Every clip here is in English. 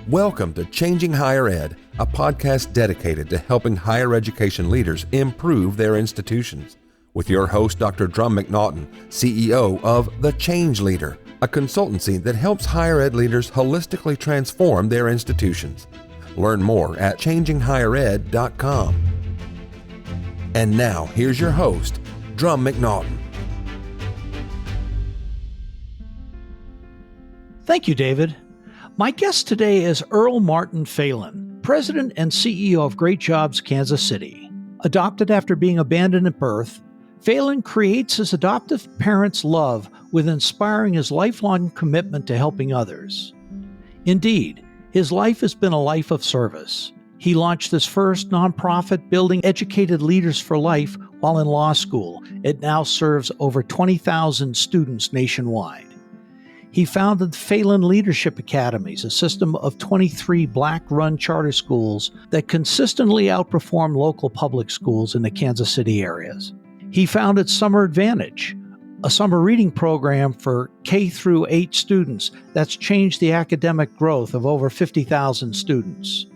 Welcome to Changing Higher Ed, a podcast dedicated to helping higher education leaders improve their institutions. With your host, Dr. Drumm McNaughton, CEO of The Change Leader, a consultancy that helps higher ed leaders holistically transform their institutions. Learn more at changinghighered.com. And now, here's your host, Drumm McNaughton. Thank you, David. My guest today is Earl Martin Phalen, President and CEO of Great Jobs Kansas City. Adopted after being abandoned at birth, Phalen creates his adoptive parents' love with inspiring his lifelong commitment to helping others. Indeed, his life has been a life of service. He launched his first nonprofit building educated leaders for life while in law school. It now serves over 20,000 students nationwide. He founded Phalen Leadership Academies, a system of 23 Black-run charter schools that consistently outperform local public schools in the Kansas City areas. He founded Summer Advantage, a summer reading program for K-8 students that's changed the academic growth of over 50,000 students.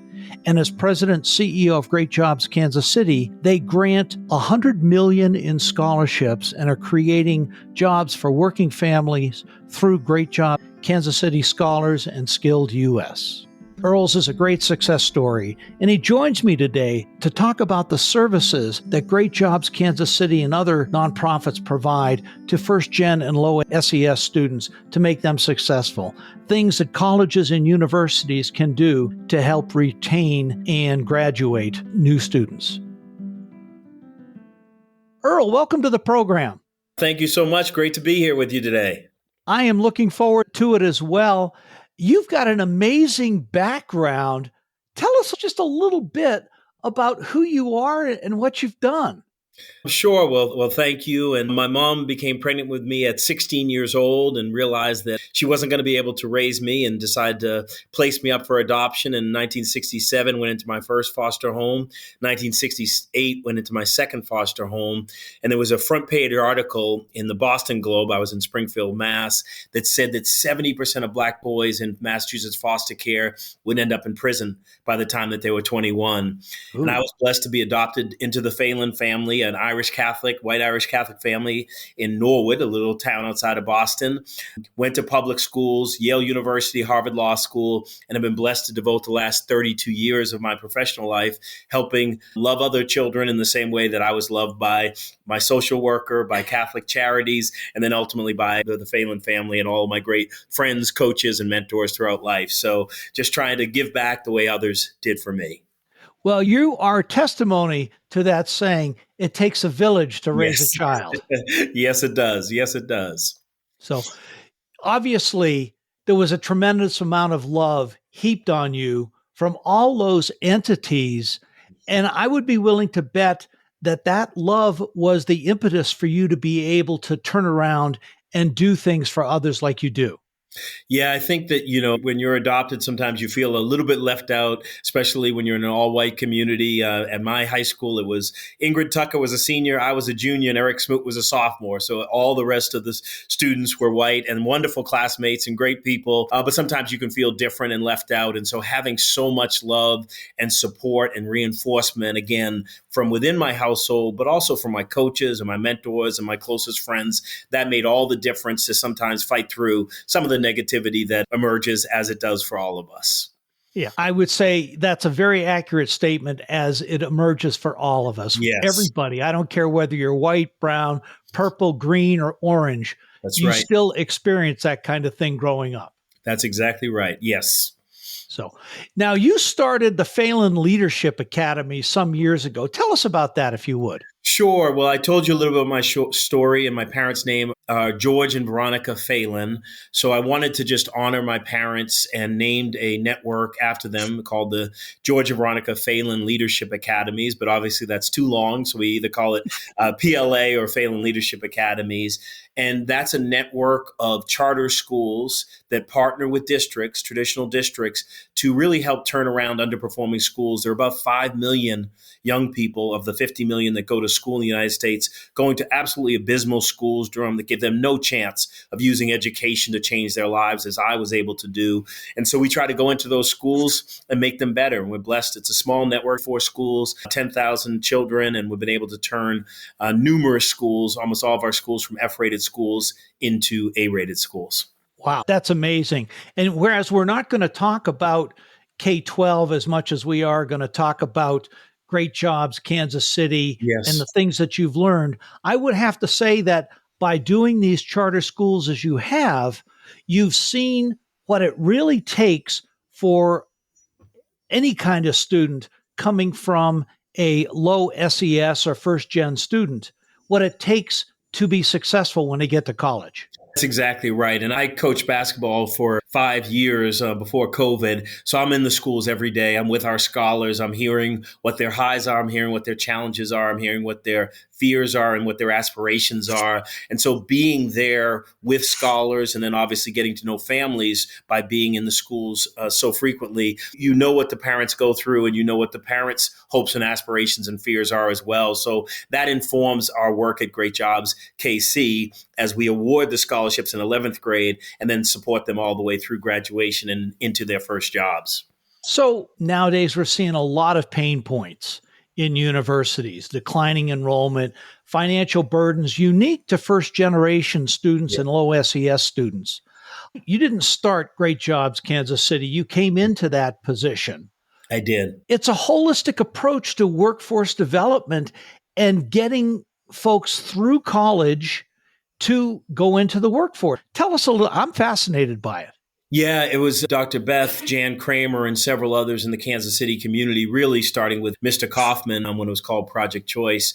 And as president CEO of Great Jobs Kansas City, they grant $100 million in scholarships and are creating jobs for working families through Great Jobs Kansas City Scholars and Skilled US. Earl's is a great success story, and he joins me today to talk about the services that Great Jobs Kansas City and other nonprofits provide to first-gen and low SES students to make them successful, things that colleges and universities can do to help retain and graduate new students. Earl, welcome to the program. Thank you so much. Great to be here with you today. I am looking forward to it as well. You've got an amazing background. Tell us just a little bit about who you are and what you've done. Sure. Well, thank you. And my mom became pregnant with me at 16 years old and realized that she wasn't going to be able to raise me and decided to place me up for adoption. In 1967, went into my first foster home. 1968, went into my second foster home. And there was a front page article in the Boston Globe, I was in Springfield, Mass, that said that 70% of Black boys in Massachusetts foster care would end up in prison by the time that they were 21. Ooh. And I was blessed to be adopted into the Phalen family, an white Irish Catholic family in Norwood, a little town outside of Boston. Went to public schools, Yale University, Harvard Law School, and have been blessed to devote the last 32 years of my professional life helping love other children in the same way that I was loved by my social worker, by Catholic charities, and then ultimately by the Phalen family and all of my great friends, coaches, and mentors throughout life. So just trying to give back the way others did for me. Well, you are testimony to that saying, it takes a village to raise a child. Yes, it does. Yes, it does. So obviously, there was a tremendous amount of love heaped on you from all those entities. And I would be willing to bet that that love was the impetus for you to be able to turn around and do things for others like you do. Yeah, I think that, when you're adopted, sometimes you feel a little bit left out, especially when you're in an all-white community. At my high school, it was Ingrid Tucker was a senior, I was a junior, and Eric Smoot was a sophomore. So all the rest of the students were white and wonderful classmates and great people. But sometimes you can feel different and left out. And so having so much love and support and reinforcement, again, from within my household, but also from my coaches and my mentors and my closest friends, that made all the difference to sometimes fight through some of the negativity that emerges as it does for all of us. Yeah, I would say that's a very accurate statement as it emerges for all of us. Yes. Everybody, I don't care whether you're white, brown, purple, green, or orange. That's right. You right. still experience that kind of thing growing up. That's exactly right. Yes. So now you started the Phalen Leadership Academy some years ago. Tell us about that, if you would. Sure. Well, I told you a little bit of my story, and my parents' name are George and Veronica Phalen. So I wanted to just honor my parents and named a network after them called the George and Veronica Phalen Leadership Academies. But obviously that's too long, so we either call it PLA or Phalen Leadership Academies. And that's a network of charter schools that partner with districts, traditional districts, to really help turn around underperforming schools. There are about 5 million young people of the 50 million that go to school in the United States going to absolutely abysmal schools, Drumm, that give them no chance of using education to change their lives as I was able to do. And so we try to go into those schools and make them better. And we're blessed. It's a small network, 4 schools, 10,000 children, and we've been able to turn numerous schools, almost all of our schools from F-rated schools into A-rated schools. Wow, that's amazing. And whereas we're not going to talk about K-12 as much as we are going to talk about Great Jobs, Kansas City, Yes. and the things that you've learned, I would have to say that by doing these charter schools as you have, you've seen what it really takes for any kind of student coming from a low SES or first gen student, what it takes to be successful when they get to college. That's exactly right. And I coached basketball for 5 years before COVID. So I'm in the schools every day. I'm with our scholars. I'm hearing what their highs are. I'm hearing what their challenges are. I'm hearing what their fears are and what their aspirations are. And so being there with scholars and then obviously getting to know families by being in the schools so frequently, you know what the parents go through and you know what the parents' hopes and aspirations and fears are as well. So that informs our work at Great Jobs KC as we award the scholarships in 11th grade and then support them all the way through graduation and into their first jobs. So nowadays we're seeing a lot of pain points in universities, declining enrollment, financial burdens unique to first generation students and low SES students. You didn't start Great Jobs Kansas City. You came into that position. I did. It's a holistic approach to workforce development and getting folks through college to go into the workforce. Tell us a little. I'm fascinated by it. Yeah, it was Dr. Beth, Jan Kramer, and several others in the Kansas City community, really starting with Mr. Kaufman when it was called Project Choice,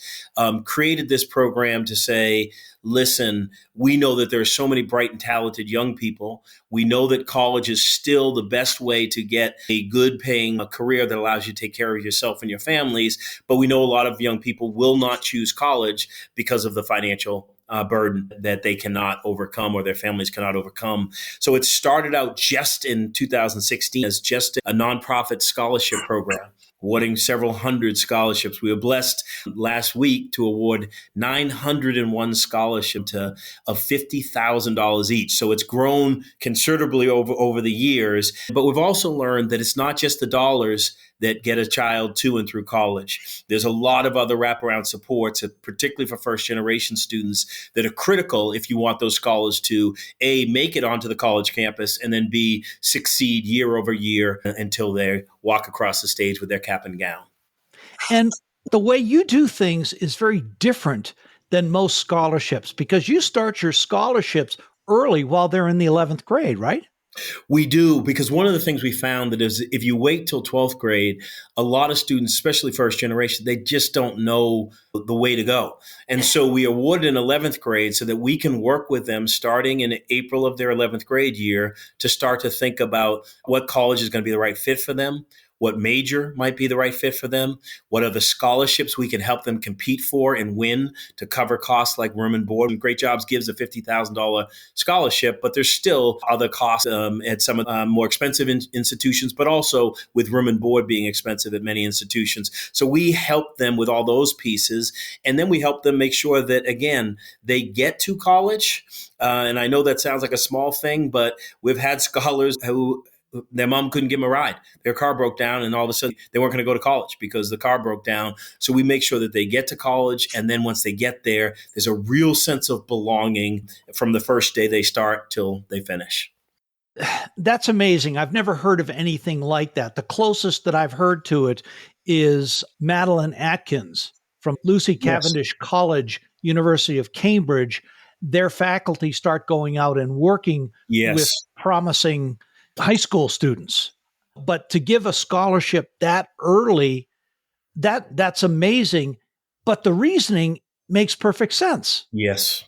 created this program to say, listen, we know that there are so many bright and talented young people. We know that college is still the best way to get a good paying career that allows you to take care of yourself and your families. But we know a lot of young people will not choose college because of the financial burden that they cannot overcome or their families cannot overcome. So it started out just in 2016 as just a nonprofit scholarship program, awarding several hundred scholarships. We were blessed last week to award 901 scholarships of $50,000 each. So it's grown considerably over the years. But we've also learned that it's not just the dollars that get a child to and through college. There's a lot of other wraparound supports, particularly for first generation students, that are critical if you want those scholars to A, make it onto the college campus, and then B, succeed year over year until they walk across the stage with their cap and gown. And the way you do things is very different than most scholarships because you start your scholarships early while they're in the 11th grade, right? We do, because one of the things we found that is if you wait till 12th grade, a lot of students, especially first generation, they just don't know the way to go. And so we awarded in 11th grade so that we can work with them starting in April of their 11th grade year to start to think about what college is going to be the right fit for them, what major might be the right fit for them, what are the scholarships we can help them compete for and win to cover costs like room and board. And Great Jobs gives a $50,000 scholarship, but there's still other costs at some more expensive institutions, but also with room and board being expensive at many institutions. So we help them with all those pieces, and then we help them make sure that, again, they get to college. And I know that sounds like a small thing, but we've had scholars who their mom couldn't give them a ride. Their car broke down and all of a sudden they weren't going to go to college because the car broke down. So we make sure that they get to college. And then once they get there, there's a real sense of belonging from the first day they start till they finish. That's amazing. I've never heard of anything like that. The closest that I've heard to it is Madeline Atkins from Lucy Cavendish College, University of Cambridge. Their faculty start going out and working with promising high school students. But to give a scholarship that early, that's amazing. But the reasoning makes perfect sense. Yes.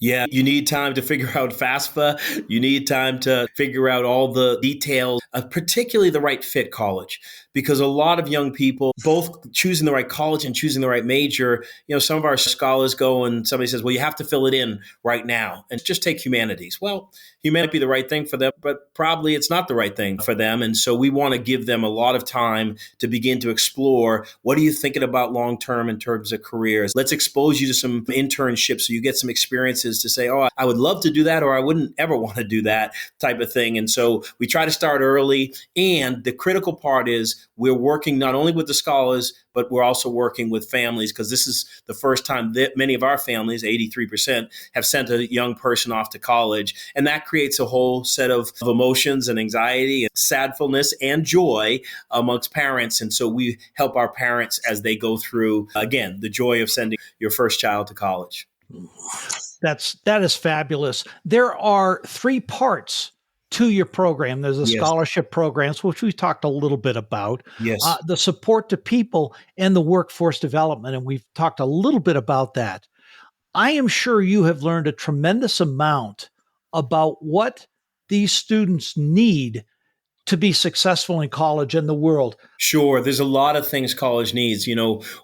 Yeah, you need time to figure out FAFSA. You need time to figure out all the details, particularly the right fit college, because a lot of young people, both choosing the right college and choosing the right major, some of our scholars go and somebody says, well, you have to fill it in right now and just take humanities. Well, humanity might be the right thing for them, but probably it's not the right thing for them. And so we want to give them a lot of time to begin to explore, what are you thinking about long-term in terms of careers? Let's expose you to some internships so you get some experiences to say, oh, I would love to do that, or I wouldn't ever want to do that type of thing. And so we try to start early. And the critical part is we're working not only with the scholars, but we're also working with families, because this is the first time that many of our families, 83%, have sent a young person off to college. And that creates a whole set of emotions and anxiety and sadfulness and joy amongst parents. And so we help our parents as they go through, again, the joy of sending your first child to college. That is fabulous. There are 3 parts to your program. There's the scholarship programs, which we talked a little bit about, the support to people, and the workforce development. And we've talked a little bit about that. I am sure you have learned a tremendous amount about what these students need to be successful in college and the world. Sure. There's a lot of things college needs.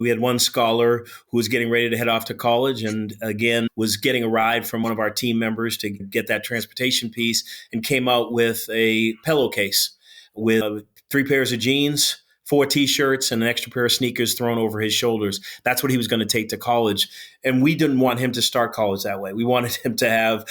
We had one scholar who was getting ready to head off to college and again was getting a ride from one of our team members to get that transportation piece and came out with a pillowcase with 3 pairs of jeans, 4 T-shirts, and an extra pair of sneakers thrown over his shoulders. That's what he was going to take to college. And we didn't want him to start college that way. We wanted him to have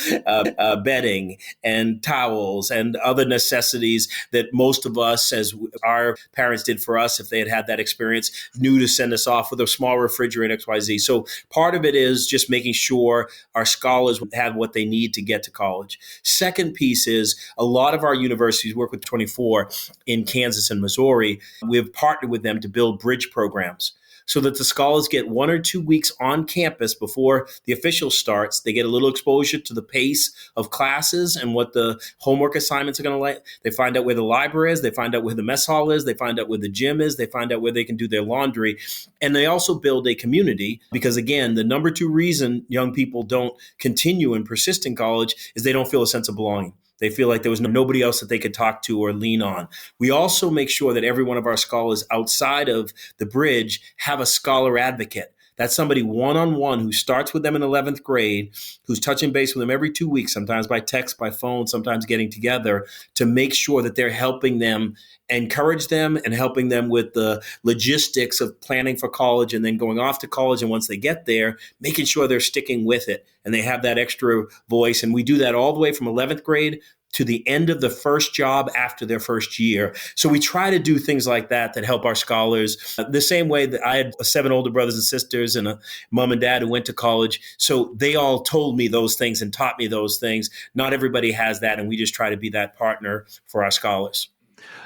bedding and towels and other necessities that most of us, as our parents did for us, if they had had that experience, knew to send us off with a small refrigerator, XYZ. So part of it is just making sure our scholars have what they need to get to college. Second piece is a lot of our universities work with 24 in Kansas and Missouri. We've partnered with them to build bridge programs so that the scholars get 1 or 2 weeks on campus before the official starts. They get a little exposure to the pace of classes and what the homework assignments are going to like. They find out where the library is. They find out where the mess hall is. They find out where the gym is. They find out where they can do their laundry. And they also build a community because, again, the number 2 reason young people don't continue and persist in college is they don't feel a sense of belonging. They feel like there was nobody else that they could talk to or lean on. We also make sure that every one of our scholars outside of the bridge have a scholar advocate. That's somebody one-on-one who starts with them in 11th grade, who's touching base with them every 2 weeks, sometimes by text, by phone, sometimes getting together to make sure that they're helping them, encourage them and helping them with the logistics of planning for college and then going off to college. And once they get there, making sure they're sticking with it and they have that extra voice. And we do that all the way from 11th grade to the end of the first job after their first year. So we try to do things like that help our scholars. The same way that I had 7 older brothers and sisters and a mom and dad who went to college. So they all told me those things and taught me those things. Not everybody has that. And we just try to be that partner for our scholars.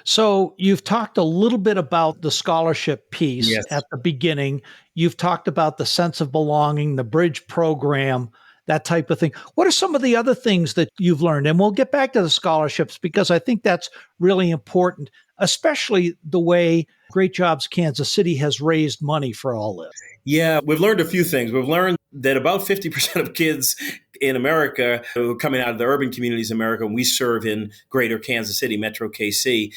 So you've talked a little bit about the scholarship piece at the beginning. You've talked about the sense of belonging, the bridge program, that type of thing. What are some of the other things that you've learned? And we'll get back to the scholarships because I think that's really important, especially the way Great Jobs Kansas City has raised money for all this. Yeah, we've learned a few things. We've learned that about 50% of kids in America who are coming out of the urban communities in America, and we serve in greater Kansas City, Metro KC,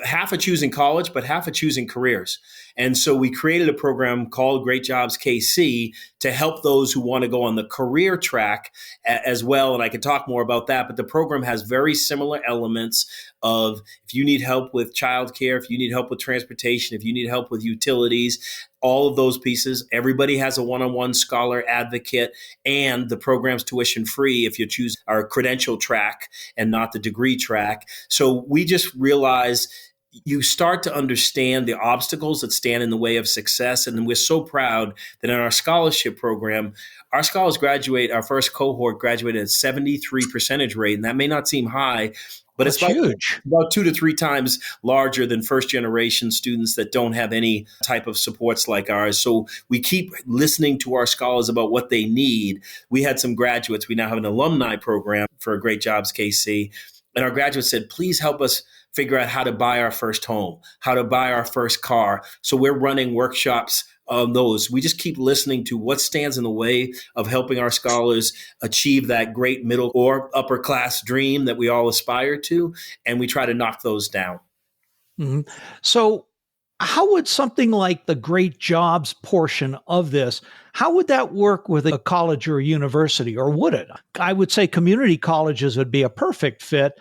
half are choosing college, but half are choosing careers. And so we created a program called Great Jobs KC to help those who want to go on the career track as well. And I can talk more about that, but the program has very similar elements of if you need help with childcare, if you need help with transportation, if you need help with utilities, all of those pieces. Everybody has a one-on-one scholar advocate, and the program's tuition free if you choose our credential track and not the degree track. So we just realized you start to understand the obstacles that stand in the way of success. And we're so proud that in our scholarship program, our scholars graduate, our first cohort graduated at 73% rate. And that may not seem high, but That's it's huge. About 2 to 3 times larger than first generation students that don't have any type of supports like ours. So we keep listening to our scholars about what they need. We had some graduates. We now have an alumni program for Great Jobs KC. And our graduates said, please help us figure out how to buy our first home, how to buy our first car. So we're running workshops those. We just keep listening to what stands in the way of helping our scholars achieve that great middle or upper class dream that we all aspire to, and we try to knock those down. Mhm. So, how would something like the great jobs portion of this, how would that work with a college or a university, or would it? I would say community colleges would be a perfect fit,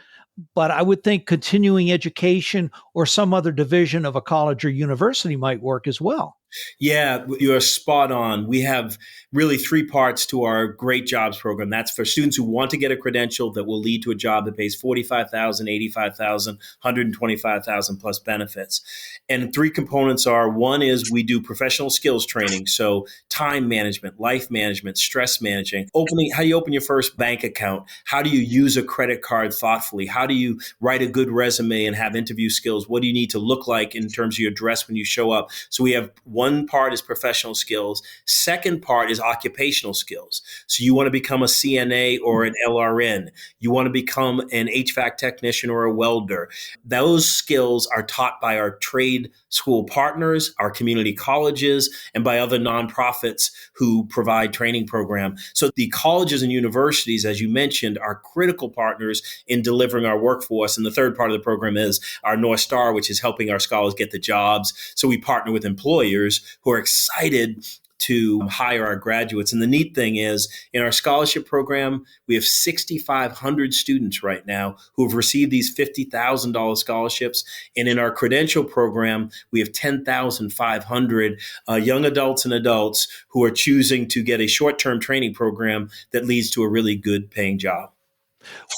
but I would think continuing education or some other division of a college or university might work as well. Yeah, you're spot on. We have really three parts to our Great Jobs program. That's for students who want to get a credential that will lead to a job that pays 45,000, 85,000, 125,000 plus benefits. And three components are, one is we do professional skills training, so time management, life management, stress managing, opening, how do you open your first bank account? How do you use a credit card thoughtfully? How do you write a good resume and have interview skills? What do you need to look like in terms of your dress when you show up? So we have one part is professional skills. Second part is occupational skills. So you want to become a CNA or an LRN. You want to become an HVAC technician or a welder. Those skills are taught by our trade school partners, our community colleges, and by other nonprofits who provide training program. So the colleges and universities, as you mentioned, are critical partners in delivering our workforce. And the third part of the program is our North Star, which is helping our scholars get the jobs. So we partner with employers who are excited to hire our graduates. And the neat thing is, in our scholarship program, we have 6,500 students right now who have received these $50,000 scholarships. And in our credential program, we have 10,500 young adults and adults who are choosing to get a short-term training program that leads to a really good paying job.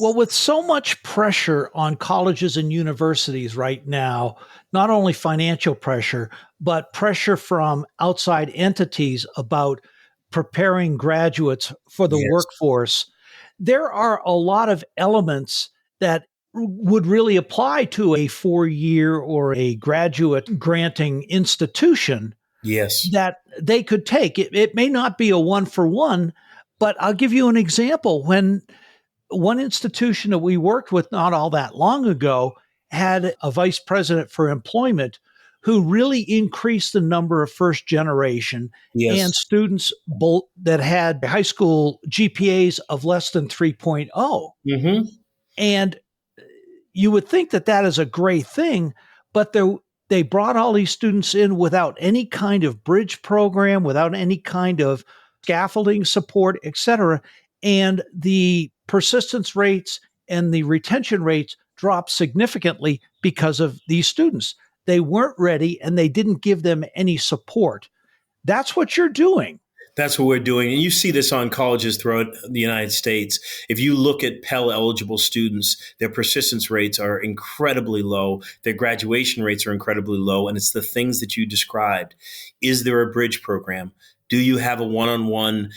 Well, with so much pressure on colleges and universities right now, not only financial pressure, but pressure from outside entities about preparing graduates for the Yes. workforce, there are a lot of elements that would really apply to a 4-year or a graduate granting institution Yes. that they could take. It may not be a one for one, but I'll give you an example. When one institution that we worked with not all that long ago had a vice president for employment who really increased the number of first generation and Yes. students that had high school GPAs of less than 3.0. Mm-hmm. And you would think that that is a great thing, but they brought all these students in without any kind of bridge program, without any kind of scaffolding support, et cetera. And the persistence rates and the retention rates dropped significantly because of these students. They weren't ready and they didn't give them any support. That's what you're doing. That's what we're doing. And you see this on colleges throughout the United States. If you look at Pell eligible students, their persistence rates are incredibly low. Their graduation rates are incredibly low. And it's the things that you described. Is there a bridge program? Do you have a one-on-one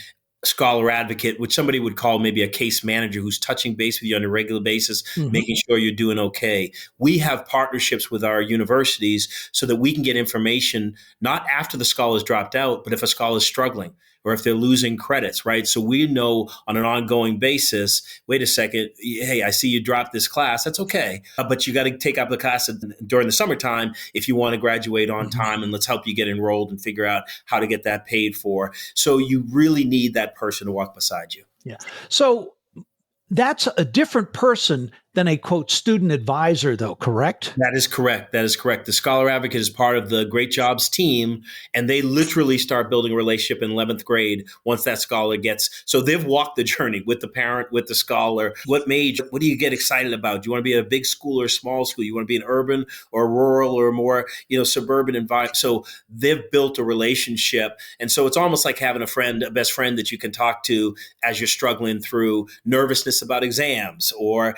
scholar advocate, which somebody would call maybe a case manager who's touching base with you on a regular basis, making sure you're doing okay? We have partnerships with our universities so that we can get information not after the scholar's dropped out, but if a scholar's struggling or if they're losing credits, right? So we know on an ongoing basis, wait a second, hey, I see you dropped this class. That's okay. But you got to take up the class during the summertime if you want to graduate on time, and let's help you get enrolled and figure out how to get that paid for. So you really need that person to walk beside you. Yeah. So that's a different person than a quote student advisor, though, correct? That is correct. That is correct. The Scholar Advocate is part of the Great Jobs team, and they literally start building a relationship in 11th grade once that scholar gets. So they've walked the journey with the parent, with the scholar. What major? What do you get excited about? Do you want to be at a big school or a small school? You want to be an urban or rural or more, suburban environment? So they've built a relationship, and so it's almost like having a best friend that you can talk to as you're struggling through nervousness about exams or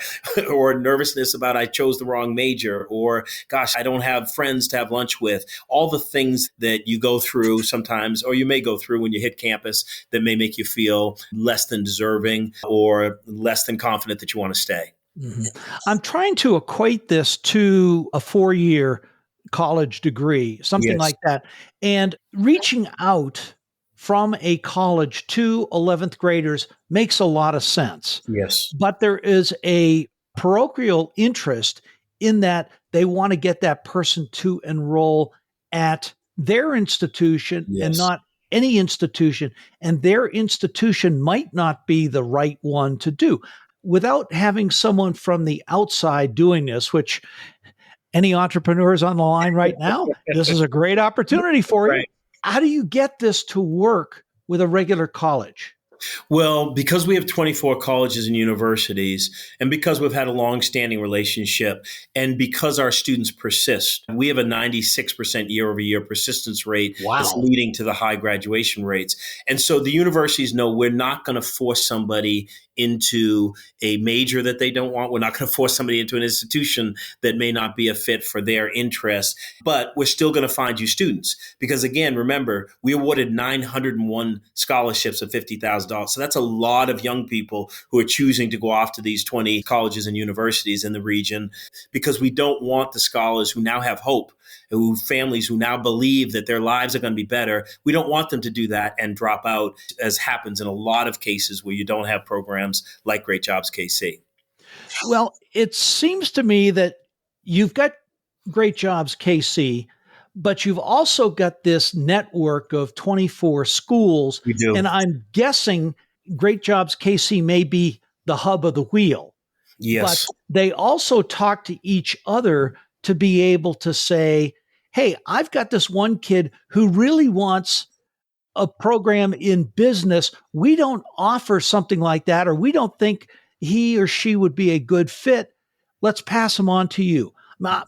nervousness about I chose the wrong major, or gosh, I don't have friends to have lunch with. All the things that you go through sometimes, or you may go through when you hit campus, that may make you feel less than deserving or less than confident that you want to stay. Mm-hmm. I'm trying to equate this to a 4-year college degree, something Yes. like that. And reaching out from a college to 11th graders makes a lot of sense. Yes. But there is a parochial interest in that they want to get that person to enroll at their institution and Yes. not any institution, and their institution might not be the right one to do. Without having someone from the outside doing this, which any entrepreneurs on the line right now, this is a great opportunity for you. Right. How do you get this to work with a regular college? Well, because we have 24 colleges and universities, and because we've had a long-standing relationship, and because our students persist, we have a 96% year-over-year persistence rate that's Wow. leading to the high graduation rates. And so the universities know we're not going to force somebody into a major that they don't want. We're not going to force somebody into an institution that may not be a fit for their interests, but we're still going to find you students. Because again, remember, we awarded 901 scholarships of $50,000. So that's a lot of young people who are choosing to go off to these 20 colleges and universities in the region, because we don't want the scholars who now have hope, who families who now believe that their lives are going to be better. We don't want them to do that and drop out, as happens in a lot of cases where you don't have programs like Great Jobs KC. Well, it seems to me that you've got Great Jobs KC, but you've also got this network of 24 schools. We do. And I'm guessing Great Jobs KC may be the hub of the wheel. Yes. But they also talk to each other to be able to say, hey, I've got this one kid who really wants a program in business. We don't offer something like that, or we don't think he or she would be a good fit. Let's pass him on to you.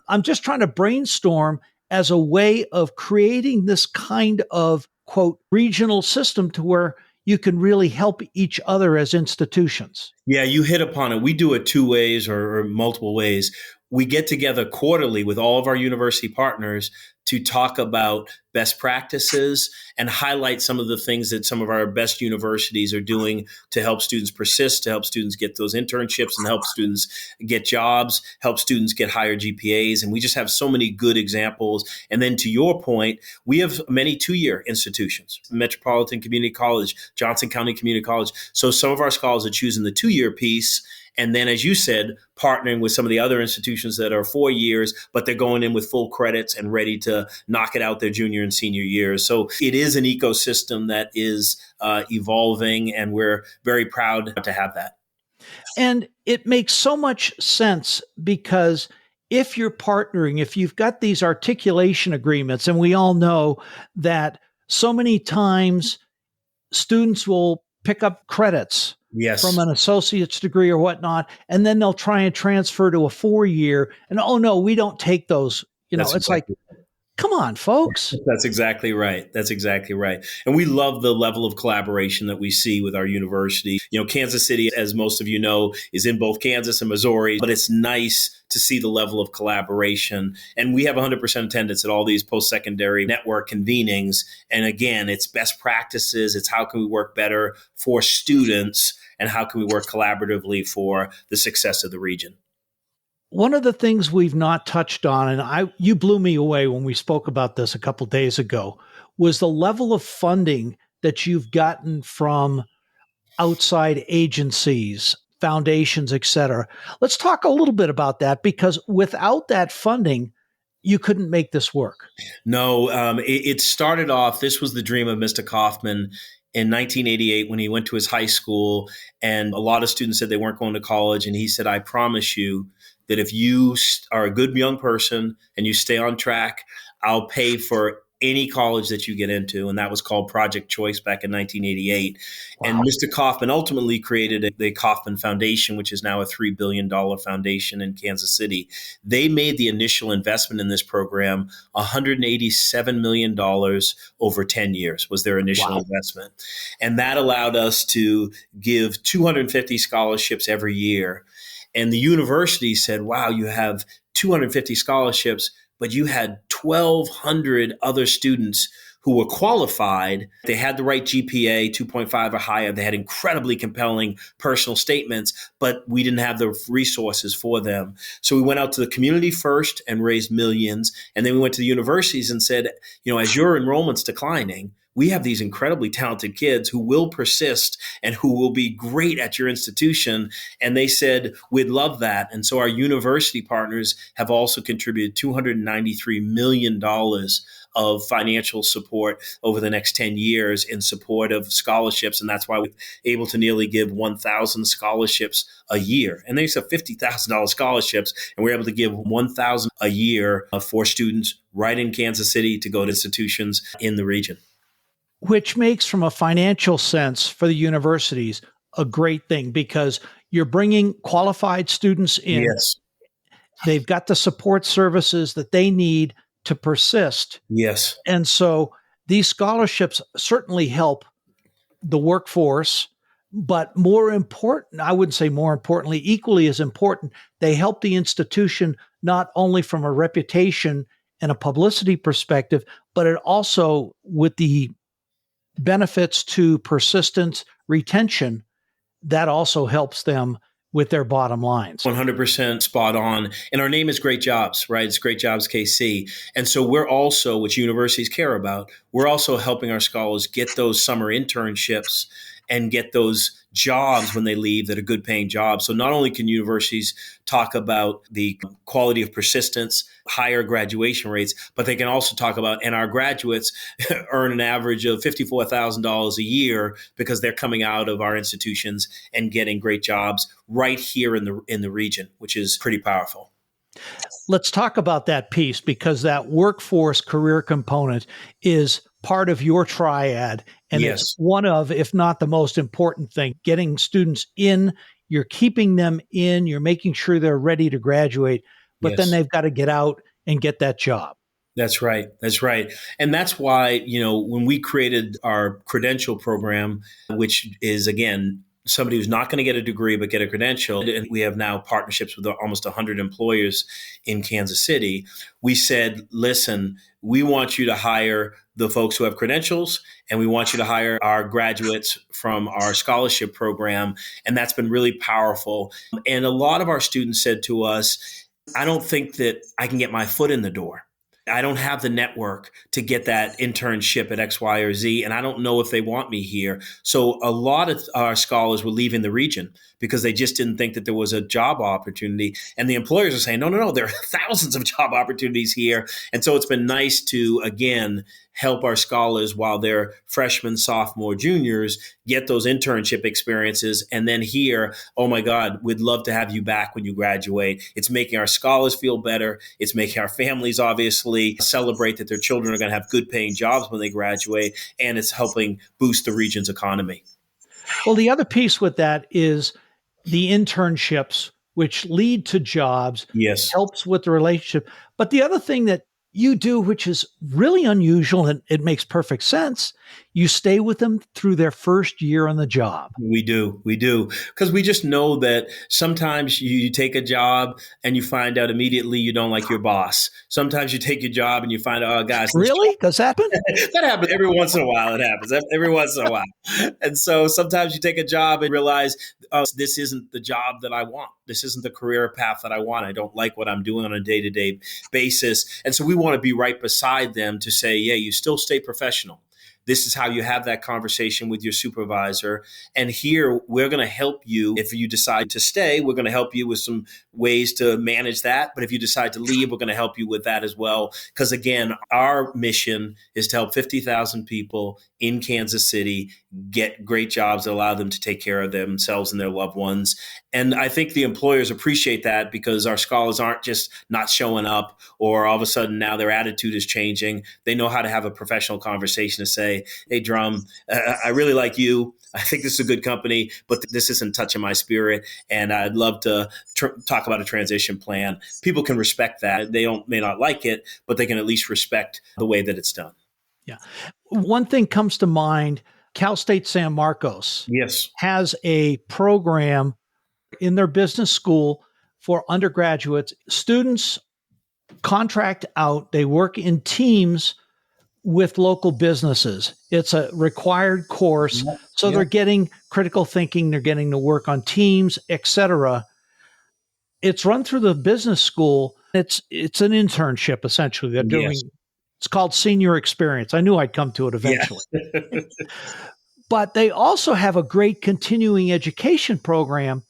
I'm just trying to brainstorm as a way of creating this kind of, quote, regional system to where you can really help each other as institutions. Yeah, you hit upon it. We do it two ways or multiple ways. We get together quarterly with all of our university partners to talk about best practices and highlight some of the things that some of our best universities are doing to help students persist, to help students get those internships and help students get jobs, help students get higher GPAs. And we just have so many good examples. And then to your point, we have many two-year institutions, Metropolitan Community College, Johnson County Community College. So some of our scholars are choosing the two-year piece. And then, as you said, partnering with some of the other institutions that are 4 years, but they're going in with full credits and ready to knock it out their junior and senior years. So it is an ecosystem that is evolving, and we're very proud to have that. And it makes so much sense because if you're partnering, if you've got these articulation agreements, and we all know that so many times students will pick up credits from an associate's degree or whatnot, and then they'll try and transfer to a 4-year, and oh no, we don't take those. It's exactly like, come on, folks. That's exactly right. That's exactly right. And we love the level of collaboration that we see with our university. Kansas City, as most of you know, is in both Kansas and Missouri, but it's nice to see the level of collaboration. And we have 100% attendance at all these post-secondary network convenings. And again, it's best practices. It's how can we work better for students, and how can we work collaboratively for the success of the region. One of the things we've not touched on, and you blew me away when we spoke about this a couple of days ago, was the level of funding that you've gotten from outside agencies, foundations, et cetera. Let's talk a little bit about that, because without that funding, you couldn't make this work. No, it started off, this was the dream of Mr. Kaufman in 1988 when he went to his high school, and a lot of students said they weren't going to college. And he said, I promise you that if you are a good young person and you stay on track, I'll pay for any college that you get into. And that was called Project Choice back in 1988. Wow. And Mr. Kaufman ultimately created the Kaufman Foundation, which is now a $3 billion foundation in Kansas City. They made the initial investment in this program, $187 million over 10 years was their initial investment. And that allowed us to give 250 scholarships every year. And the university said, wow, you have 250 scholarships, but you had 1,200 other students who were qualified. They had the right GPA, 2.5 or higher. They had incredibly compelling personal statements, but we didn't have the resources for them. So we went out to the community first and raised millions. And then we went to the universities and said, as your enrollment's declining, we have these incredibly talented kids who will persist and who will be great at your institution. And they said, we'd love that. And so our university partners have also contributed $293 million of financial support over the next 10 years in support of scholarships. And that's why we're able to nearly give 1,000 scholarships a year. And these are $50,000 scholarships, and we're able to give 1,000 a year for students right in Kansas City to go to institutions in the region. Which makes, from a financial sense for the universities, a great thing, because you're bringing qualified students in. Yes. They've got the support services that they need to persist. Yes. And so these scholarships certainly help the workforce, but more important, I wouldn't say more importantly, equally as important, they help the institution not only from a reputation and a publicity perspective, but it also with the benefits to persistence, retention, that also helps them with their bottom lines. 100% spot on. And our name is Great Jobs, right? It's Great Jobs KC. And so we're also, which universities care about, we're also helping our scholars get those summer internships and get those jobs when they leave that are good paying jobs. So not only can universities talk about the quality of persistence, higher graduation rates, but they can also talk about, and our graduates earn an average of $54,000 a year because they're coming out of our institutions and getting great jobs right here in the region, which is pretty powerful. Let's talk about that piece, because that workforce career component is part of your triad. And Yes. It's one of, if not the most important thing, getting students in, you're keeping them in, you're making sure they're ready to graduate, but Yes. then they've got to get out and get that job. That's right. That's right. And that's why, when we created our credential program, which is, again, somebody who's not going to get a degree but get a credential, and we have now partnerships with almost 100 employers in Kansas City, we said, listen, we want you to hire the folks who have credentials, and we want you to hire our graduates from our scholarship program. And that's been really powerful. And a lot of our students said to us, I don't think that I can get my foot in the door. I don't have the network to get that internship at X, Y, or Z, and I don't know if they want me here. So a lot of our scholars were leaving the region because they just didn't think that there was a job opportunity. And the employers are saying, no, there are thousands of job opportunities here. And so it's been nice to, again, help our scholars while they're freshmen, sophomore, juniors, get those internship experiences. And then here, oh my God, we'd love to have you back when you graduate. It's making our scholars feel better. It's making our families obviously celebrate that their children are going to have good paying jobs when they graduate. And it's helping boost the region's economy. Well, the other piece with that is the internships, which lead to jobs. Yes. Helps with the relationship. But the other thing that you do, which is really unusual and it makes perfect sense, you stay with them through their first year on the job. We do. Because we just know that sometimes you take a job and you find out immediately you don't like your boss. Sometimes you take your job and you find out, oh, guys. Really? Does that happen? That happens every once in a while. It happens every once in a while. And so sometimes you take a job and realize, oh, this isn't the job that I want. This isn't the career path that I want. I don't like what I'm doing on a day-to-day basis. And so we want to be right beside them to say, yeah, you still stay professional. This is how you have that conversation with your supervisor. And here, we're going to help you. If you decide to stay, we're going to help you with some ways to manage that. But if you decide to leave, we're going to help you with that as well. Because again, our mission is to help 50,000 people in Kansas City get great jobs that allow them to take care of themselves and their loved ones. And I think the employers appreciate that because our scholars aren't just not showing up or all of a sudden now their attitude is changing. They know how to have a professional conversation to say, hey, Drumm, I really like you. I think this is a good company, but this isn't touching my spirit. And I'd love to talk about a transition plan. People can respect that. They may not like it, but they can at least respect the way that it's done. Yeah. One thing comes to mind, Cal State San Marcos Yes. has a program in their business school for undergraduates. Students contract out, they work in teams with local businesses. It's a required course. So they're getting critical thinking, they're getting to work on teams, etc. It's run through the business school. It's an internship, essentially. They're doing It's called senior experience. I knew I'd come to it eventually. Yeah. But they also have a great continuing education program.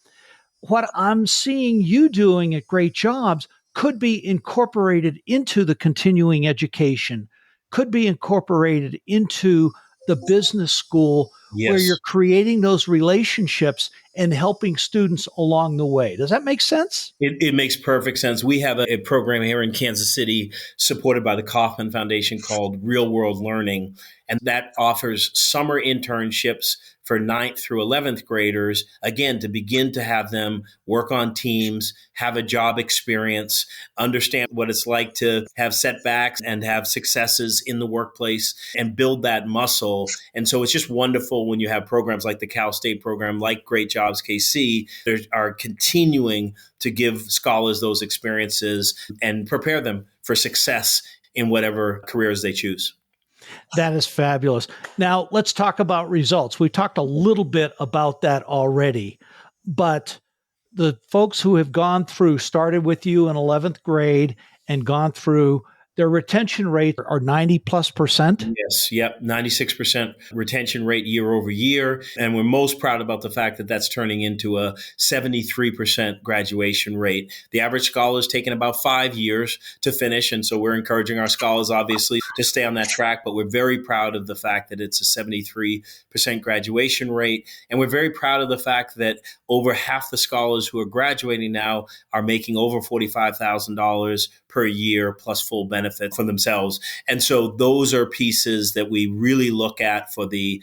What I'm seeing you doing at Great Jobs could be incorporated into the continuing education, could be incorporated into the business school where you're Yes. creating those relationships and helping students along the way. Does that make sense? It makes perfect sense. We have a program here in Kansas City supported by the Kauffman Foundation called Real World Learning. And that offers summer internships for 9th through 11th graders, again, to begin to have them work on teams, have a job experience, understand what it's like to have setbacks and have successes in the workplace and build that muscle. And so it's just wonderful when you have programs like the Cal State program, like Great Jobs KC, that are continuing to give scholars those experiences and prepare them for success in whatever careers they choose. That is fabulous. Now, let's talk about results. We talked a little bit about that already, but the folks who have gone through, started with you in 11th grade and gone through, their retention rate are 90+%. Yes, yep, 96% retention rate year over year. And we're most proud about the fact that that's turning into a 73% graduation rate. The average scholar is taking about 5 years to finish. And so we're encouraging our scholars, obviously, to stay on that track. But we're very proud of the fact that it's a 73% graduation rate. And we're very proud of the fact that over half the scholars who are graduating now are making over $45,000 per year plus full benefit for themselves. And so those are pieces that we really look at for the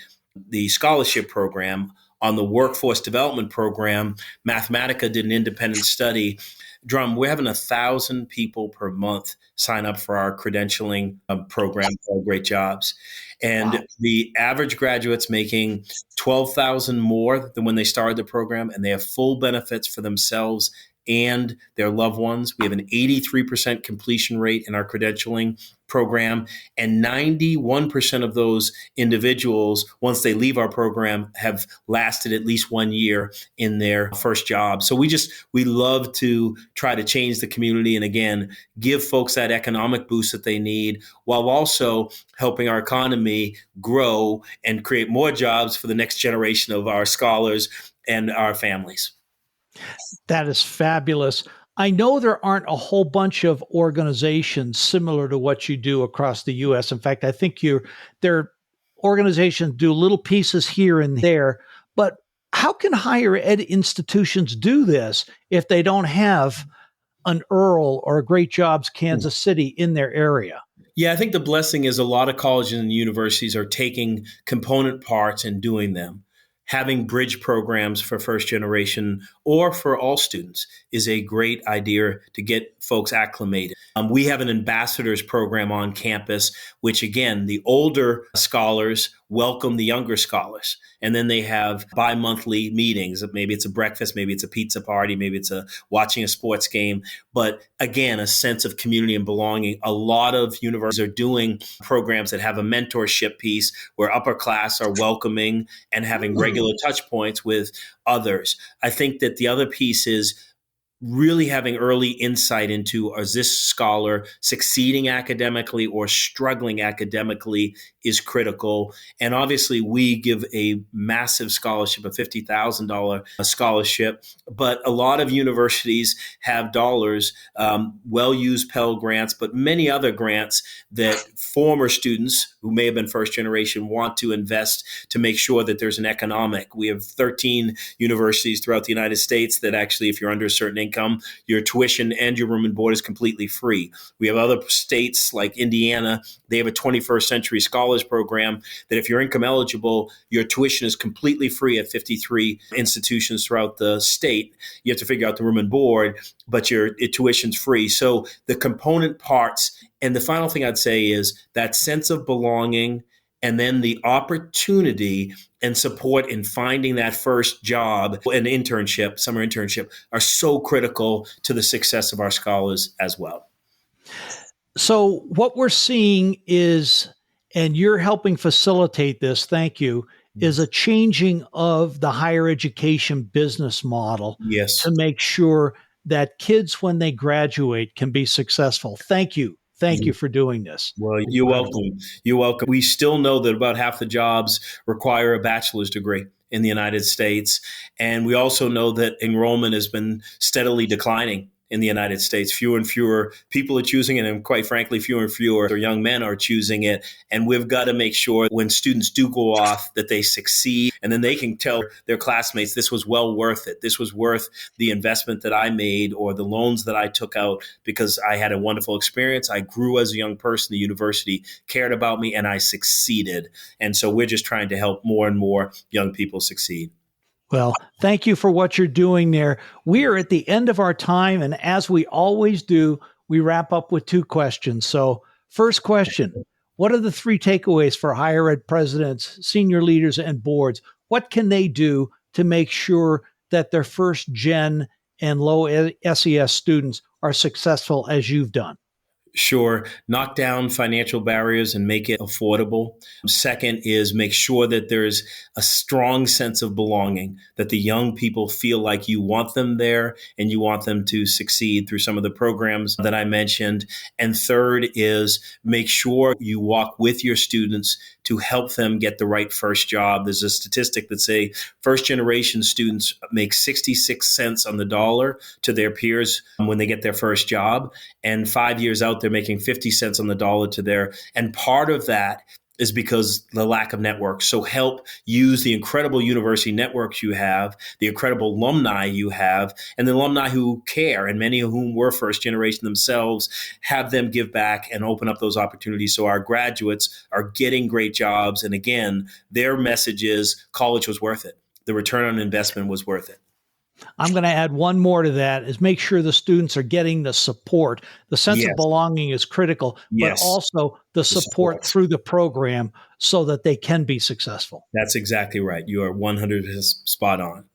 scholarship program. On the workforce development program, Mathematica did an independent study. Drumm, we're having 1,000 people per month sign up for our credentialing program called Great Jobs. And wow. The average graduate's making $12,000 more than when they started the program, and they have full benefits for themselves and their loved ones. We have an 83% completion rate in our credentialing program, and 91% of those individuals, once they leave our program, have lasted at least 1 year in their first job. So we love to try to change the community and, again, give folks that economic boost that they need, while also helping our economy grow and create more jobs for the next generation of our scholars and our families. That is fabulous. I know there aren't a whole bunch of organizations similar to what you do across the U.S. In fact, I think their organizations do little pieces here and there. But how can higher ed institutions do this if they don't have an Earl or a Great Jobs Kansas City in their area? Yeah, I think the blessing is a lot of colleges and universities are taking component parts and doing them. Having bridge programs for first generation or for all students is a great idea to get folks acclimated. We have an ambassadors program on campus, which again, the older scholars welcome the younger scholars. And then they have bi-monthly meetings. Maybe it's a breakfast, maybe it's a pizza party, maybe it's watching a sports game. But again, a sense of community and belonging. A lot of universities are doing programs that have a mentorship piece where upper class are welcoming and having regular touch points with others. I think that the other piece is really having early insight into, is this scholar succeeding academically or struggling academically, is critical. And obviously we give a massive scholarship, a $50,000 scholarship, but a lot of universities have dollars, well-used Pell grants, but many other grants that former students who may have been first generation want to invest to make sure that there's an economic. We have 13 universities throughout the United States that actually, if you're under a certain income, your tuition and your room and board is completely free. We have other states like Indiana. They have a 21st Century Scholars Program that if you're income eligible, your tuition is completely free at 53 institutions throughout the state. You have to figure out the room and board, but your tuition's free. So the component parts. And the final thing I'd say is that sense of belonging, and then the opportunity and support in finding that first job, an internship, summer internship, are so critical to the success of our scholars as well. So what we're seeing is, and you're helping facilitate this, thank you, is a changing of the higher education business model. Yes. To make sure that kids, when they graduate, can be successful. Thank you Thank you for doing this. Well, you're welcome. You're welcome. We still know that about half the jobs require a bachelor's degree in the United States. And we also know that enrollment has been steadily declining in the United States. Fewer and fewer people are choosing it, and quite frankly, fewer and fewer young men are choosing it. And we've got to make sure when students do go off that they succeed, and then they can tell their classmates, this was well worth it. This was worth the investment that I made or the loans that I took out because I had a wonderful experience. I grew as a young person. The university cared about me, and I succeeded. And so we're just trying to help more and more young people succeed. Well, thank you for what you're doing there. We are at the end of our time, and as we always do, we wrap up with 2 questions. So, first question, what are the 3 takeaways for higher ed presidents, senior leaders, and boards? What can they do to make sure that their first gen and low SES students are successful as you've done? Sure. Knock down financial barriers and make it affordable. Second is make sure that there's a strong sense of belonging, that the young people feel like you want them there and you want them to succeed through some of the programs that I mentioned. And third is make sure you walk with your students to help them get the right first job. There's a statistic that say first generation students make 66 cents on the dollar to their peers when they get their first job. And 5 years out, they're making 50 cents on the dollar to their, and part of that is because the lack of networks. So help use the incredible university networks you have, the incredible alumni you have, and the alumni who care, and many of whom were first generation themselves, have them give back and open up those opportunities so our graduates are getting great jobs. And again, their message is college was worth it. The return on investment was worth it. I'm going to add one more to that is make sure the students are getting the support. The sense of belonging is critical, but also the support through the program so that they can be successful. That's exactly right. You are 100% spot on.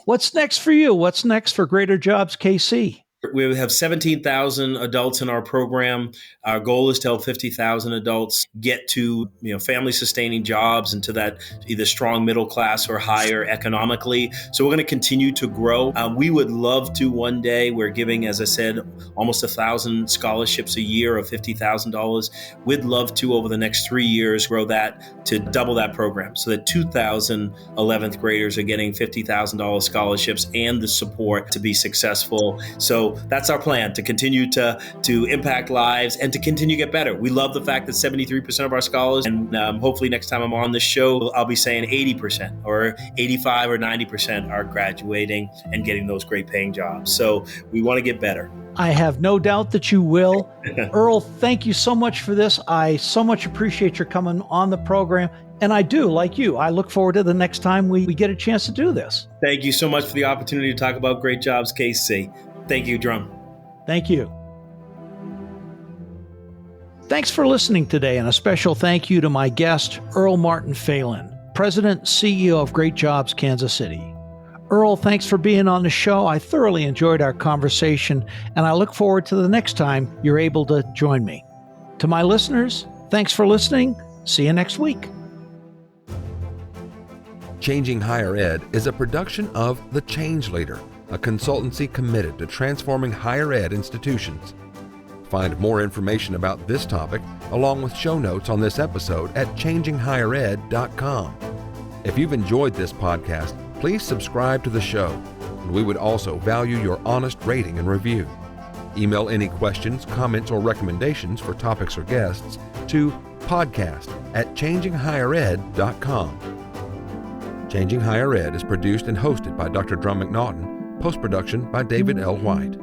What's next for you? What's next for Greater Jobs KC? We have 17,000 adults in our program. Our goal is to help 50,000 adults get to, family-sustaining jobs and to that either strong middle class or higher economically. So we're going to continue to grow. We would love to one day. We're giving, as I said, almost 1,000 scholarships a year of $50,000. We'd love to, over the next 3 years, grow that to double that program so that 2,000 11th graders are getting $50,000 scholarships and the support to be successful. So that's our plan, to continue to impact lives and to continue to get better. We love the fact that 73% of our scholars, and hopefully next time I'm on this show, I'll be saying 80% or 85 or 90% are graduating and getting those great paying jobs. So we want to get better. I have no doubt that you will. Earl, thank you so much for this. I so much appreciate your coming on the program. And I do, like you, I look forward to the next time we get a chance to do this. Thank you so much for the opportunity to talk about Great Jobs KC. Thank you, Drumm. Thank you. Thanks for listening today, and a special thank you to my guest, Earl Martin Phalen, President, CEO of Great Jobs Kansas City. Earl, thanks for being on the show. I thoroughly enjoyed our conversation, and I look forward to the next time you're able to join me. To my listeners, thanks for listening. See you next week. Changing Higher Ed is a production of The Change Leader, a consultancy committed to transforming higher ed institutions. Find more information about this topic, along with show notes on this episode at changinghighered.com. If you've enjoyed this podcast, please subscribe to the show, and we would also value your honest rating and review. Email any questions, comments, or recommendations for topics or guests to podcast@changinghighered.com. Changing Higher Ed is produced and hosted by Dr. Drumm McNaughton. Post-production by David L. White.